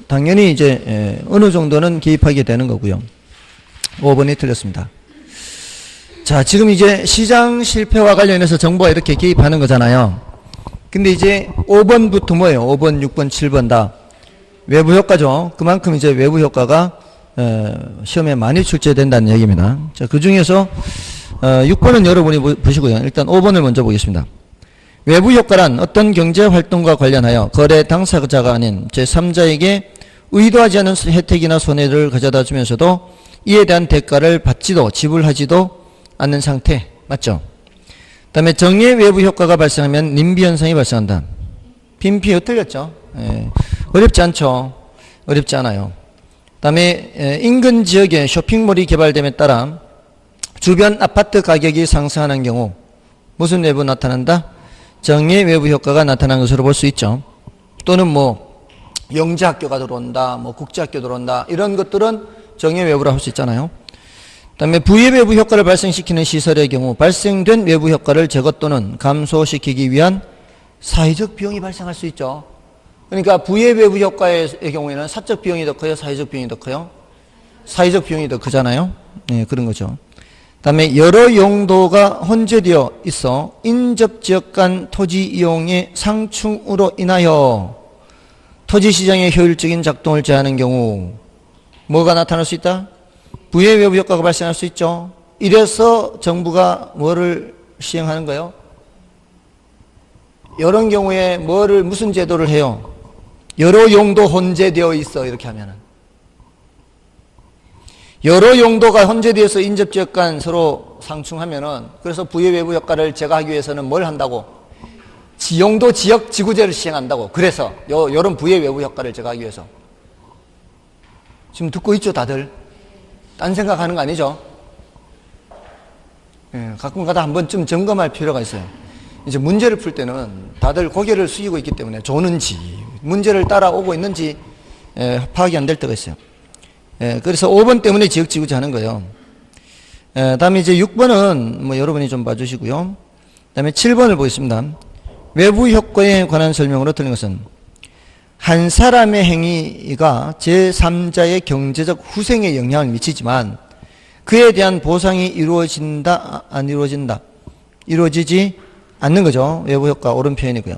당연히 이제 어느 정도는 개입하게 되는 거고요. 5번이 틀렸습니다. 자, 지금 이제 시장 실패와 관련해서 정부가 이렇게 개입하는 거잖아요. 근데 이제 5번부터 뭐예요? 5번, 6번, 7번 다 외부 효과죠. 그만큼 이제 외부 효과가 시험에 많이 출제된다는 얘기입니다. 자, 그 중에서 6번은 여러분이 보시고요. 일단 5번을 먼저 보겠습니다. 외부 효과란 어떤 경제 활동과 관련하여 거래 당사자가 아닌 제3자에게 의도하지 않은 혜택이나 손해를 가져다 주면서도 이에 대한 대가를 받지도 지불하지도 않는 상태. 맞죠? 그 다음에 정의 외부 효과가 발생하면 님비 현상이 발생한다. 빈피 틀렸죠? 어렵지 않죠? 어렵지 않아요. 그 다음에 인근 지역에 쇼핑몰이 개발됨에 따라 주변 아파트 가격이 상승하는 경우 무슨 외부 나타난다? 정의 외부 효과가 나타난 것으로 볼 수 있죠. 또는 뭐 영재학교가 들어온다, 뭐 국제학교 들어온다 이런 것들은 정의 외부라 할 수 있잖아요. 그 다음에 부의 외부 효과를 발생시키는 시설의 경우 발생된 외부 효과를 제거 또는 감소시키기 위한 사회적 비용이 발생할 수 있죠. 그러니까 부의 외부 효과의 경우에는 사적 비용이 더 커요? 사회적 비용이 더 커요? 사회적 비용이 더 크잖아요. 네, 그런 거죠. 그 다음에 여러 용도가 혼재되어 있어 인접지역 간 토지 이용의 상충으로 인하여 토지시장의 효율적인 작동을 제한하는 경우 뭐가 나타날 수 있다? 부의 외부 효과가 발생할 수 있죠. 이래서 정부가 뭐를 시행하는 거예요? 이런 경우에 무슨 제도를 해요? 여러 용도 혼재되어 있어 이렇게 하면은 여러 용도가 혼재되어서 인접지역 간 서로 상충하면은 그래서 부의 외부 효과를 제거하기 위해서는 뭘 한다고? 지용도 지역 지구제를 시행한다고. 그래서 요런 부의 외부 효과를 제거하기 위해서. 지금 듣고 있죠 다들? 딴 생각하는 거 아니죠? 가끔가다 한 번쯤 점검할 필요가 있어요. 이제 문제를 풀 때는 다들 고개를 숙이고 있기 때문에 좋은지 문제를 따라오고 있는지 파악이 안 될 때가 있어요. 그래서 5번 때문에 지역지구지 하는 거예요. 다음에 이제 6번은 뭐 여러분이 좀 봐주시고요. 다음에 7번을 보겠습니다. 외부 효과에 관한 설명으로 틀린 것은 한 사람의 행위가 제3자의 경제적 후생에 영향을 미치지만 그에 대한 보상이 이루어진다, 안 이루어진다? 이루어지지 않는 거죠. 외부 효과 옳은 표현이고요.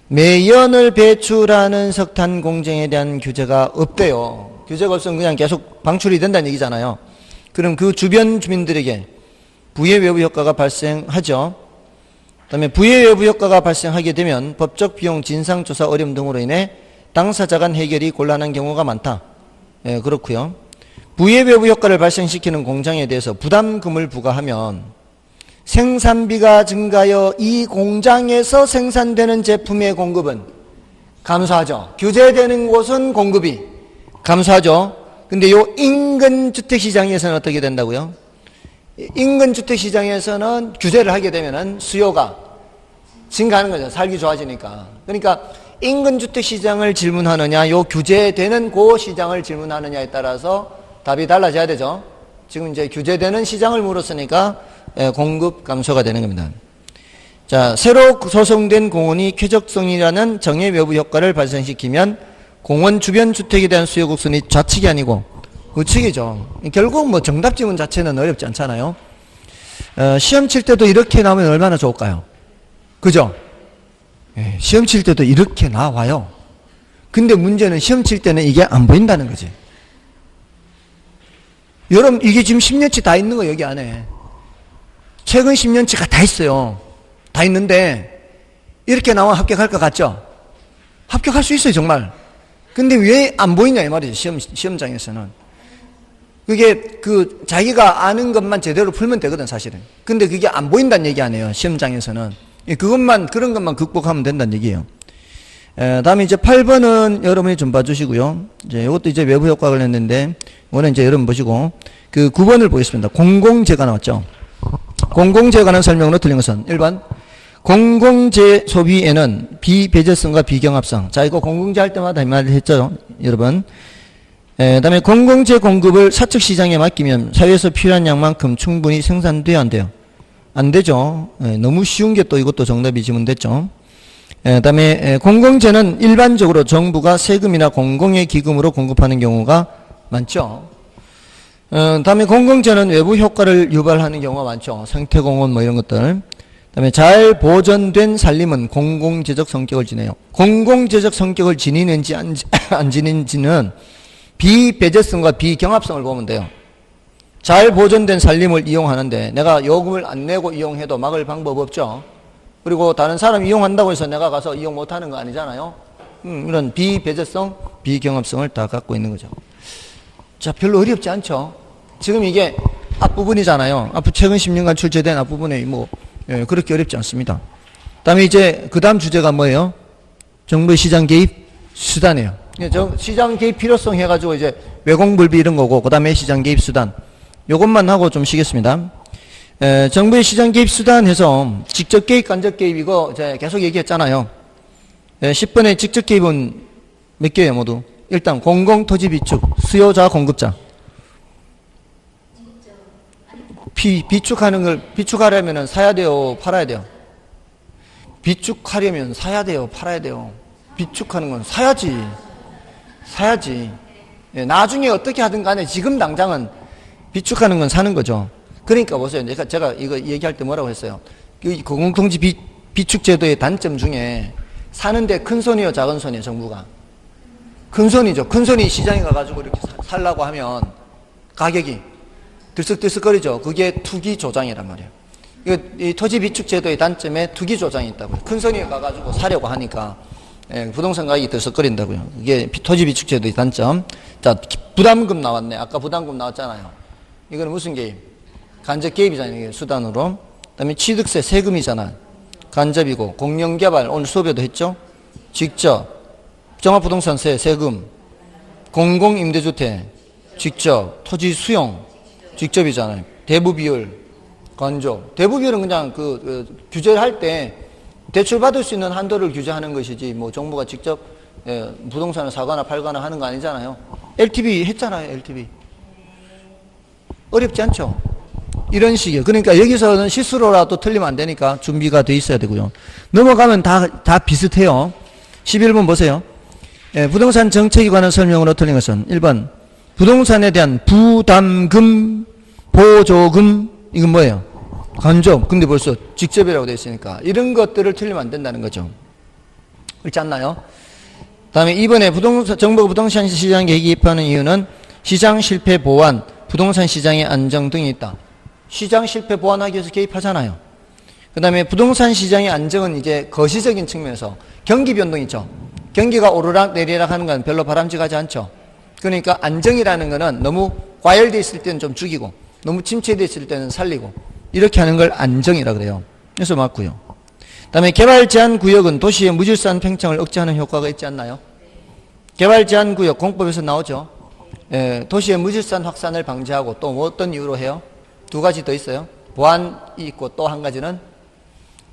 매연을 배출하는 석탄 공정에 대한 규제가 없대요. 규제가 없으면 그냥 계속 방출이 된다는 얘기잖아요. 그럼 그 주변 주민들에게 부의 외부 효과가 발생하죠. 그다음에 부의 외부 효과가 발생하게 되면 법적 비용, 진상조사 어려움 등으로 인해 당사자 간 해결이 곤란한 경우가 많다. 그렇고요. 부의 외부 효과를 발생시키는 공장에 대해서 부담금을 부과하면 생산비가 증가하여 이 공장에서 생산되는 제품의 공급은 감소하죠. 규제되는 곳은 공급이 감소하죠. 근데 요 인근 주택시장에서는 어떻게 된다고요? 인근 주택시장에서는 규제를 하게 되면은 수요가 증가하는 거죠. 살기 좋아지니까. 그러니까 인근 주택시장을 질문하느냐, 요 규제되는 그 시장을 질문하느냐에 따라서 답이 달라져야 되죠. 지금 이제 규제되는 시장을 물었으니까 공급 감소가 되는 겁니다. 자, 새로 조성된 공원이 쾌적성이라는 정의 외부 효과를 발생시키면 공원 주변 주택에 대한 수요 곡선이 좌측이 아니고 우측이죠. 결국 뭐 정답 지문 자체는 어렵지 않잖아요. 시험 칠 때도 이렇게 나오면 얼마나 좋을까요? 그죠? 시험 칠 때도 이렇게 나와요. 근데 문제는 시험 칠 때는 이게 안 보인다는 거지. 여러분, 이게 지금 10년치 다 있는 거 여기 안에. 최근 10년치가 다 있어요. 다 있는데 이렇게 나와 합격할 것 같죠? 합격할 수 있어요, 정말. 근데 왜 안 보이냐 이 말이죠. 시험장에서는. 그게 자기가 아는 것만 제대로 풀면 되거든, 사실은. 근데 그게 안 보인다는 얘기 아니에요, 시험장에서는. 그런 것만 극복하면 된다는 얘기예요. 다음에 이제 8번은 여러분이 좀 봐주시고요. 이것도 이제 외부 효과 관련된데, 이거는 이제 여러분 보시고, 9번을 보겠습니다. 공공재가 나왔죠. 공공재에 관한 설명으로 틀린 것은 1번. 공공재 소비에는 비배제성과 비경합성. 자, 이거 공공재 할 때마다 이 말을 했죠, 여러분. 다음에 공공재 공급을 사측 시장에 맡기면 사회에서 필요한 양만큼 충분히 생산돼야 안 돼요? 안 되죠. 너무 쉬운 게 또 이것도 정답이 지문됐죠. 다음에 공공재는 일반적으로 정부가 세금이나 공공의 기금으로 공급하는 경우가 많죠. 다음에 공공재는 외부 효과를 유발하는 경우가 많죠. 생태공원 뭐 이런 것들. 다음에 잘 보존된 산림은 공공재적 성격을 지내요. 공공재적 성격을 지니는지 안 지니는지는 비배제성과 비경합성을 보면 돼요. 잘 보존된 산림을 이용하는데 내가 요금을 안 내고 이용해도 막을 방법 없죠. 그리고 다른 사람이 이용한다고 해서 내가 가서 이용 못하는 거 아니잖아요. 이런 비배제성, 비경합성을 다 갖고 있는 거죠. 자, 별로 어렵지 않죠. 지금 이게 앞부분이잖아요. 최근 10년간 출제된 앞부분에 그렇게 어렵지 않습니다. 다음에 이제 그 다음 주제가 뭐예요? 정부의 시장 개입 수단이에요. 시장 개입 필요성 해가지고 이제 외공불비 이런 거고, 그 다음에 시장 개입 수단. 요것만 하고 좀 쉬겠습니다. 정부의 시장 개입 수단 해서 직접 개입, 간접 개입 이거 제가 계속 얘기했잖아요. 10번의 직접 개입은 몇 개예요, 모두? 일단 공공토지 비축, 수요자, 공급자. 비축하려면 사야 돼요, 팔아야 돼요? 비축하려면 사야 돼요, 팔아야 돼요? 비축하는 건 사야지. 나중에 어떻게 하든 간에 지금 당장은 비축하는 건 사는 거죠. 그러니까 보세요. 제가 이거 얘기할 때 뭐라고 했어요? 공공토지 비축 제도의 단점 중에 사는데 큰 손이요, 작은 손이요, 정부가? 큰 손이죠. 큰 손이 시장에 가가지고 이렇게 살라고 하면 가격이 들썩들썩거리죠. 그게 투기 조장이란 말이에요. 이 토지 비축 제도의 단점에 투기 조장이 있다고요. 큰 손이 가가지고 사려고 하니까 부동산 가격이 들썩거린다고요. 이게 토지 비축 제도의 단점. 자, 부담금 나왔네. 아까 부담금 나왔잖아요. 이거는 무슨 개입? 간접 개입이잖아요. 이게 수단으로. 그다음에 취득세 세금이잖아. 간접이고, 공영개발 오늘 수업에도 했죠. 직접, 종합부동산세 세금, 공공임대주택 직접, 토지 수용 직접이잖아요. 대부비율 건조. 대부분은 그냥 규제를 할 때 대출 받을 수 있는 한도를 규제하는 것이지 뭐 정부가 직접 부동산을 사거나 팔거나 하는 거 아니잖아요. LTV 했잖아요. LTV. 어렵지 않죠? 이런 식이에요. 그러니까 여기서는 실수로라도 틀리면 안 되니까 준비가 돼 있어야 되고요. 넘어가면 다 비슷해요. 11번 보세요. 부동산 정책에 관한 설명으로 틀린 것은 1번 부동산에 대한 부담금, 보조금 이건 뭐예요? 간접. 근데 벌써 직접이라고 되어 있으니까 이런 것들을 틀리면 안 된다는 거죠. 그렇지 않나요? 다음에 2번에 정부가 부동산 시장 개입하는 이유는 시장 실패 보완, 부동산 시장의 안정 등이 있다. 시장 실패 보완하기 위해서 개입하잖아요. 그 다음에 부동산 시장의 안정은 이제 거시적인 측면에서 경기 변동 있죠. 경기가 오르락 내리락 하는 건 별로 바람직하지 않죠. 그러니까 안정이라는 거는 너무 과열되어 있을 때는 좀 죽이고 너무 침체되어 있을 때는 살리고 이렇게 하는 걸 안정이라고 그래요. 그래서 맞고요. 그 다음에 개발 제한 구역은 도시의 무질서한 팽창을 억제하는 효과가 있지 않나요? 개발 제한 구역 공법에서 나오죠. 도시의 무질서한 확산을 방지하고 또 뭐 어떤 이유로 해요? 두 가지 더 있어요. 보안이 있고 또 한 가지는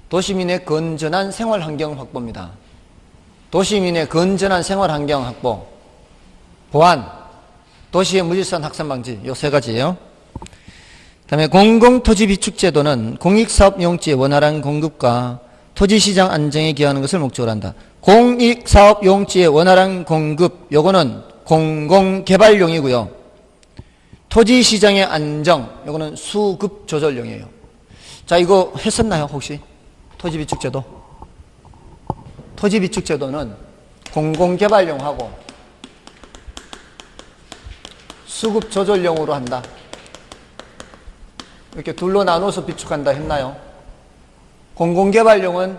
도시민의 건전한 생활 환경 확보입니다. 도시민의 건전한 생활 환경 확보, 보안, 도시의 무질서한 확산 방지 요 세 가지예요. 그다음에 공공토지 비축제도는 공익사업 용지의 원활한 공급과 토지시장 안정에 기여하는 것을 목적으로 한다. 공익사업 용지의 원활한 공급, 요거는 공공개발용이고요. 토지시장의 안정, 요거는 수급조절용이에요. 자, 이거 했었나요, 혹시? 토지비축제도? 토지비축제도는 공공개발용하고 수급조절용으로 한다. 이렇게 둘로 나눠서 비축한다 했나요? 공공개발용은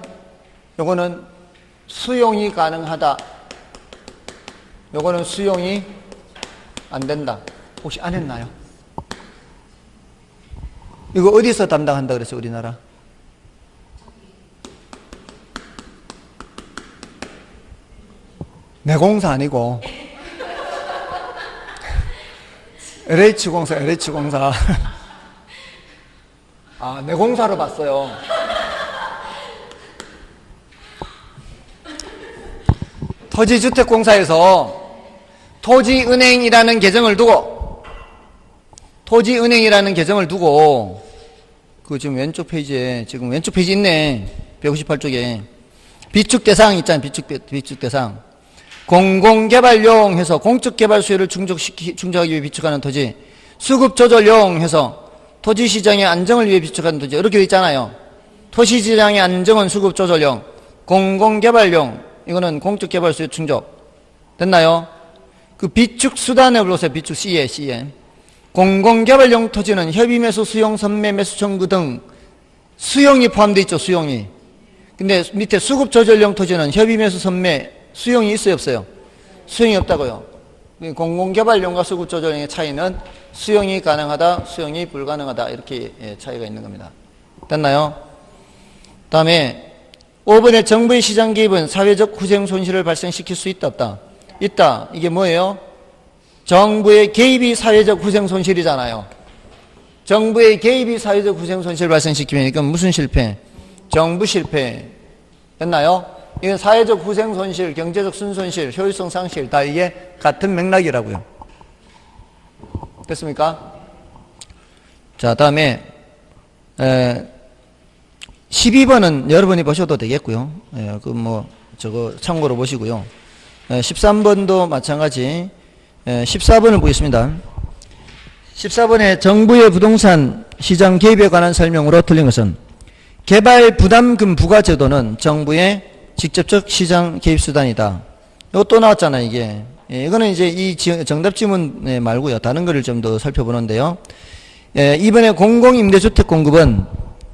요거는 수용이 가능하다. 요거는 수용이 안 된다. 혹시 안 했나요? 이거 어디서 담당한다 그랬어요, 우리나라? 내 공사 아니고 LH공사. 아, 내 공사로 봤어요. 토지주택공사에서 토지은행이라는 계정을 두고 그 지금 왼쪽 페이지에 지금 왼쪽 페이지 있네. 158쪽에 비축대상 있잖아요. 비축대상 공공개발용 해서 공적개발 수요를 충족하기 위해 비축하는 토지, 수급조절용 해서 토지시장의 안정을 위해 비축하는 토지 이렇게 되어 있잖아요. 토지시장의 안정은 수급조절용, 공공개발용 이거는 공적개발 수요 충족 됐나요? 그 비축수단을 보세요. 비축 C에 공공개발용 토지는 협의매수, 수용, 선매, 매수 청구 등 수용이 포함되어 있죠. 수용이. 근데 밑에 수급조절용 토지는 협의매수, 선매, 수용이 있어요, 없어요? 수용이 없다고요. 공공개발용과 수급조절용의 차이는 수용이 가능하다, 수용이 불가능하다 이렇게 차이가 있는 겁니다. 됐나요? 다음에 5번에 정부의 시장 개입은 사회적 후생 손실을 발생시킬 수 있다, 없다? 있다. 이게 뭐예요? 정부의 개입이 사회적 후생 손실이잖아요. 정부의 개입이 사회적 후생 손실을 발생시키면 이건 무슨 실패? 정부 실패. 됐나요? 이건 사회적 후생 손실, 경제적 순손실, 효율성 상실 다 이게 같은 맥락이라고요. 됐습니까? 자, 다음에 12번은 여러분이 보셔도 되겠고요. 저거 참고로 보시고요. 13번도 마찬가지. 14번을 보겠습니다. 14번에 정부의 부동산 시장 개입에 관한 설명으로 틀린 것은 개발 부담금 부과 제도는 정부의 직접적 시장 개입 수단이다. 이거 또 나왔잖아요, 이게. 이거는 이제 이 정답 지문 말고요. 다른 거를 좀 더 살펴보는데요. 이번에 공공임대주택 공급은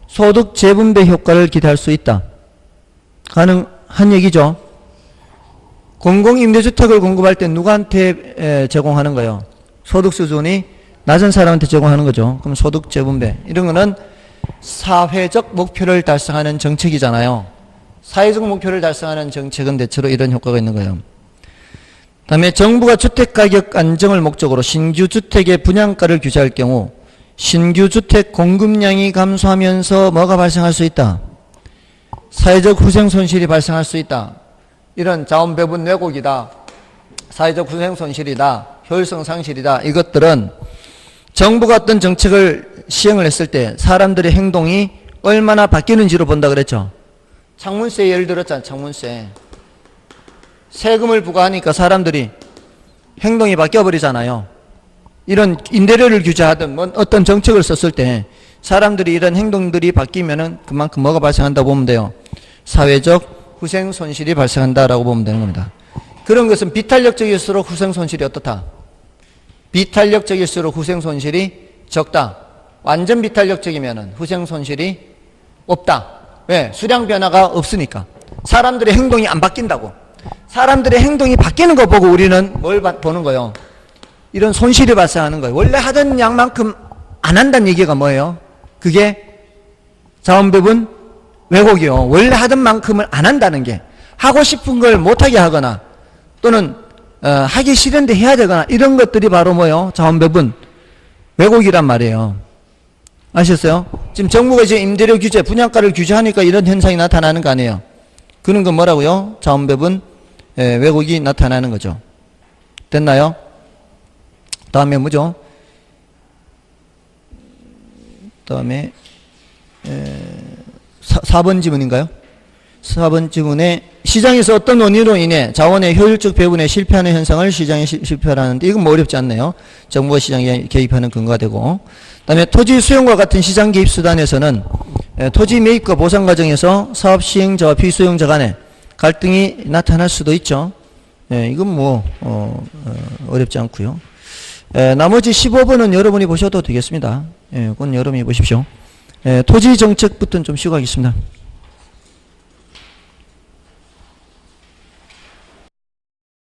소득 재분배 효과를 기대할 수 있다. 가능한 얘기죠. 공공임대주택을 공급할 때 누구한테 제공하는 거예요? 소득 수준이 낮은 사람한테 제공하는 거죠. 그럼 소득 재분배. 이런 거는 사회적 목표를 달성하는 정책이잖아요. 사회적 목표를 달성하는 정책은 대체로 이런 효과가 있는 거예요. 다음에 정부가 주택가격 안정을 목적으로 신규 주택의 분양가를 규제할 경우 신규 주택 공급량이 감소하면서 뭐가 발생할 수 있다? 사회적 후생 손실이 발생할 수 있다. 이런 자원 배분 왜곡이다. 사회적 후생 손실이다. 효율성 상실이다. 이것들은 정부가 어떤 정책을 시행을 했을 때 사람들의 행동이 얼마나 바뀌는지로 본다 그랬죠. 창문세 예를 들었잖아. 창문세. 세금을 부과하니까 사람들이 행동이 바뀌어 버리잖아요. 이런 임대료를 규제하든 뭐 어떤 정책을 썼을 때 사람들이 이런 행동들이 바뀌면은 그만큼 뭐가 발생한다고 보면 돼요. 사회적 후생 손실이 발생한다라고 보면 되는 겁니다. 그런 것은 비탄력적일수록 후생 손실이 어떻다? 비탄력적일수록 후생 손실이 적다. 완전 비탄력적이면은 후생 손실이 없다. 왜? 수량 변화가 없으니까. 사람들의 행동이 안 바뀐다고. 사람들의 행동이 바뀌는 거 보고 우리는 뭘 보는 거예요? 이런 손실이 발생하는 거예요. 원래 하던 양만큼 안 한다는 얘기가 뭐예요? 그게 자원배분 왜곡이요. 원래 하던 만큼을 안 한다는 게, 하고 싶은 걸 못하게 하거나 또는 하기 싫은데 해야 되거나 이런 것들이 바로 뭐예요? 자원배분 왜곡이란 말이에요. 아셨어요? 지금 정부가 이제 임대료 규제, 분양가를 규제하니까 이런 현상이 나타나는 거 아니에요? 그런 건 뭐라고요? 자원배분 왜곡이 나타나는 거죠. 됐나요? 다음에 뭐죠? 다음에 4번 지문인가요? 4번 지문에 시장에서 어떤 원인으로 인해 자원의 효율적 배분에 실패하는 현상을 시장에 실패하는데, 이건 뭐 어렵지 않네요. 정부가 시장에 개입하는 근거가 되고, 그 다음에 토지 수용과 같은 시장 개입 수단에서는 토지 매입과 보상 과정에서 사업 시행자와 피수용자 간에 갈등이 나타날 수도 있죠. 이건 뭐 어렵지 않고요. 나머지 15번은 여러분이 보셔도 되겠습니다. 그건 여러분이 보십시오. 토지 정책부터는 좀 쉬고 가겠습니다.